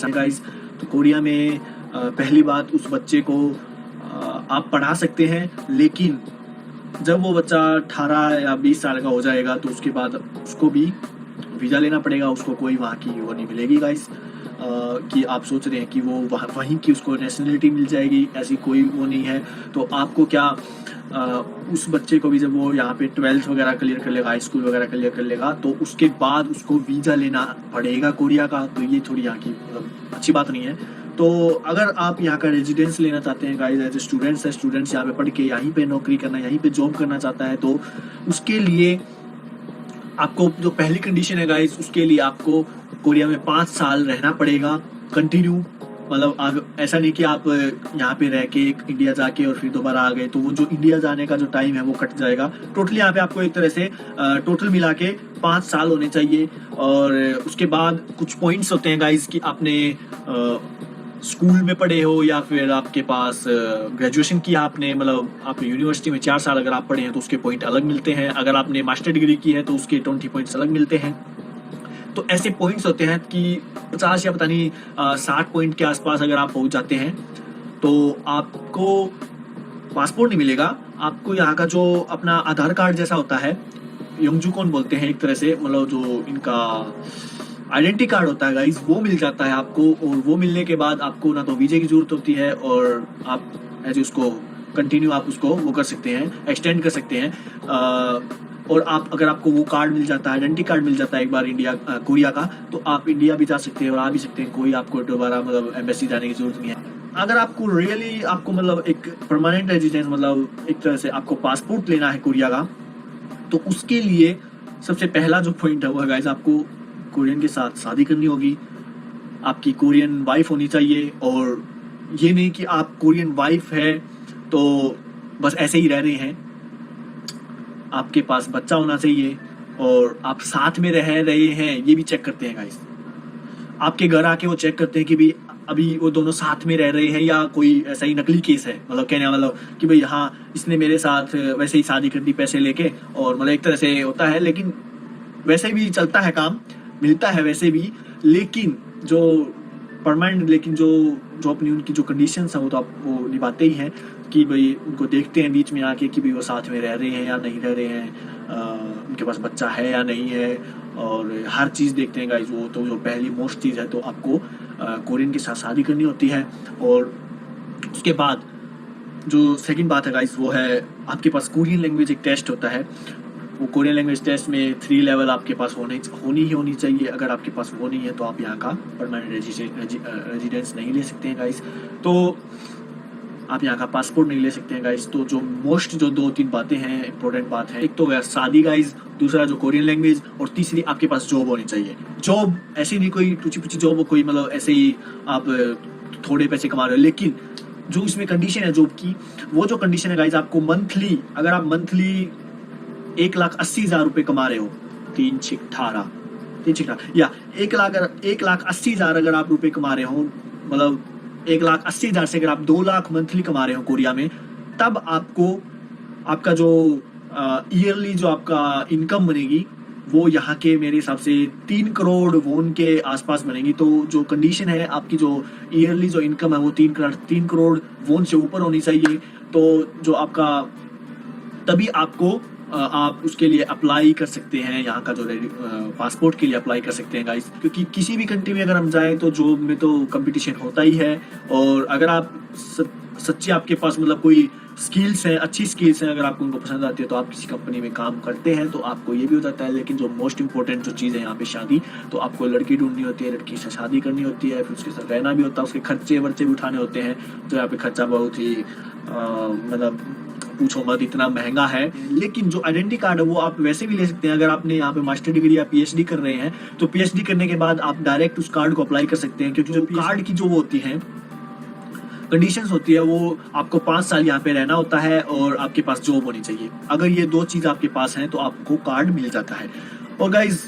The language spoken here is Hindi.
गाइस। तो कोरिया में पहली बात, उस बच्चे को आप पढ़ा सकते हैं, लेकिन जब वो बच्चा 18 या 20 साल का हो जाएगा तो उसके बाद उसको भी वीज़ा लेना पड़ेगा। उसको कोई वहाँ की वो नहीं मिलेगी गाइस, कि आप सोच रहे हैं कि वो वहीं की उसको नेशनलिटी मिल जाएगी, ऐसी कोई वो नहीं है। तो आपको क्या उस बच्चे को भी जब वो यहाँ पे 12th वगैरह क्लियर कर लेगा, हाई स्कूल वगैरह क्लियर कर लेगा, तो उसके बाद उसको वीज़ा लेना पड़ेगा कोरिया का। तो ये थोड़ी यहाँ की मतलब अच्छी बात नहीं है। तो अगर आप यहाँ का रेजिडेंस लेना चाहते हैं गाइस, एज ए स्टूडेंट्स है, स्टूडेंट्स यहाँ पे पढ़ के यहीं पे नौकरी करना, यहीं पे जॉब करना चाहता है, तो उसके लिए आपको जो पहली कंडीशन है गाइस, उसके लिए आपको कोरिया में 5 साल रहना पड़ेगा कंटिन्यू। मतलब ऐसा नहीं कि आप यहाँ पे रह के इंडिया जाके और फिर दोबारा आ गए, तो वो जो इंडिया जाने का जो टाइम है वो कट जाएगा। टोटली यहाँ पे आपको एक तरह से टोटल मिला के 5 साल होने चाहिए। और उसके बाद कुछ पॉइंट्स होते हैं गाइस कि आपने स्कूल में पढ़े हो या फिर आपके पास ग्रेजुएशन किया आपने, मतलब आप यूनिवर्सिटी में 4 साल अगर आप पढ़े हैं तो उसके पॉइंट अलग मिलते हैं। अगर आपने मास्टर डिग्री की है तो उसके 20 पॉइंट्स अलग मिलते हैं। तो ऐसे पॉइंट्स होते हैं कि 50 या पता नहीं 60 पॉइंट के आसपास अगर आप पहुंच जाते हैं तो आपको पासपोर्ट नहीं मिलेगा। आपको यहाँ का जो अपना आधार कार्ड जैसा होता है, योंगजुकोन बोलते हैं एक तरह से, मतलब जो इनका आइडेंटिटी कार्ड होता है गाइस, वो मिल जाता है आपको। और वो मिलने के बाद आपको ना तो वीजे की जरूरत होती है, और आप ऐसे उसको कंटिन्यू आप उसको वो कर सकते हैं, एक्सटेंड कर सकते हैं। और आप अगर आपको वो कार्ड मिल जाता है, आइडेंटिटी कार्ड मिल जाता है एक बार कोरिया का, तो आप इंडिया भी जा सकते हैं और आ भी सकते हैं। कोई आपको दोबारा मतलब एम्बेसी जाने की जरूरत नहीं है। अगर आपको रियली आपको मतलब एक परमानेंट रेजिडेंस, मतलब एक तरह से आपको पासपोर्ट लेना है कोरिया का, तो उसके लिए सबसे पहला जो पॉइंट है वो है गाइस, आपको कोरियन के साथ शादी करनी होगी। आपकी कोरियन वाइफ होनी चाहिए। और ये नहीं कि आप कोरियन वाइफ है तो बस ऐसे ही रह रहे हैं, आपके पास बच्चा होना चाहिए और आप साथ में रह रहे हैं, ये भी चेक करते हैं गाइस। आपके घर आके वो चेक करते हैं कि भाई अभी वो दोनों साथ में रह रहे हैं या कोई ऐसा ही नकली केस है, मतलब कहने मतलब कि भाई हाँ इसने मेरे साथ वैसे ही शादी कर दी पैसे लेके, और मतलब एक तरह से होता है। लेकिन वैसे भी चलता है काम, मिलता है वैसे भी। लेकिन जो परमानेंट, लेकिन जो अपनी उनकी जो कंडीशंस हैं वो तो आप वो निभाते ही हैं कि भाई उनको देखते हैं बीच में आके कि भाई वो साथ में रह रहे हैं या नहीं रह रहे हैं, उनके पास बच्चा है या नहीं है, और हर चीज़ देखते हैं गाइस। वो तो जो पहली मोस्ट चीज़ है, तो आपको कोरियन के साथ शादी करनी होती है। और उसके बाद जो सेकंड बात है गाइस, वो है आपके पास कोरियन लैंग्वेज एक टेस्ट होता है। वो कोरियन लैंग्वेज टेस्ट में 3 लेवल आपके पास होनी चाहिए। अगर आपके पास वो नहीं है तो आप यहाँ का परमानेंट रेजिडेंस नहीं ले सकते हैं गाइस। तो आप यहाँ का पासपोर्ट नहीं ले सकते हैं गाइस। तो जो मोस्ट जो 2-3 बातें हैं, इंपॉर्टेंट बात है, एक तो गया शादी गाइस, दूसरा जो कोरियन लैंग्वेज, और तीसरी आपके पास जॉब होनी चाहिए। जॉब ऐसी नहीं कोई टूची पुची जॉब हो, कोई मतलब ऐसे ही आप थोड़े पैसे कमा रहे हो, लेकिन जो इसमें कंडीशन है जॉब की, वो जो कंडीशन है गाइस, आपको मंथली, अगर आप मंथली 1,80,000 रुपये कमा रहे हो, 3-6-18 या 1,80,000 अगर आप रुपये कमा रहे हो, मतलब 1,80,000 से अगर आप 2 लाख मंथली कमा रहे हो कोरिया में, तब आपको आपका जो ईयरली जो आपका इनकम बनेगी वो यहाँ के मेरे हिसाब से 3 करोड़ वोन के आसपास बनेगी। तो जो कंडीशन है, आपकी जो ईयरली जो इनकम है वो 3 करोड़ वोन से ऊपर होनी चाहिए। तो जो आपका, तभी आपको आप उसके लिए अप्लाई कर सकते हैं, यहाँ का जो पासपोर्ट के लिए अप्लाई कर सकते हैं गाइस। क्योंकि किसी भी कंट्री में अगर हम जाएं तो जॉब में तो कंपटीशन होता ही है। और अगर आप सच्चे आपके पास मतलब कोई स्किल्स हैं, अच्छी स्किल्स हैं, अगर आपको उनको पसंद आती है तो आप किसी कंपनी में काम करते हैं तो आपको ये भी हो जाता है। लेकिन जो मोस्ट इंपॉर्टेंट जो चीज़ है यहाँ पे शादी, तो आपको लड़की ढूंढनी होती है, लड़की से शादी करनी होती है, फिर उसके साथ रहना भी होता है, उसके खर्चे वर्चे भी उठाने होते हैं। तो यहाँ पे खर्चा बहुत ही मतलब पूछो मत, इतना महंगा है। लेकिन जो आइडेंटिटी कार्ड है वो आप वैसे भी ले सकते हैं। अगर आपने यहाँ पे मास्टर डिग्री या पीएचडी कर रहे हैं तो पीएचडी करने के बाद आप डायरेक्ट उस कार्ड को अप्लाई कर सकते हैं। क्योंकि जो कार्ड की जो वो होती है कंडीशंस होती है, वो आपको 5 साल यहाँ पे रहना होता है और आपके पास जॉब होनी चाहिए। अगर ये 2 चीज़ आपके पास हैं तो आपको कार्ड मिल जाता है। और गाइज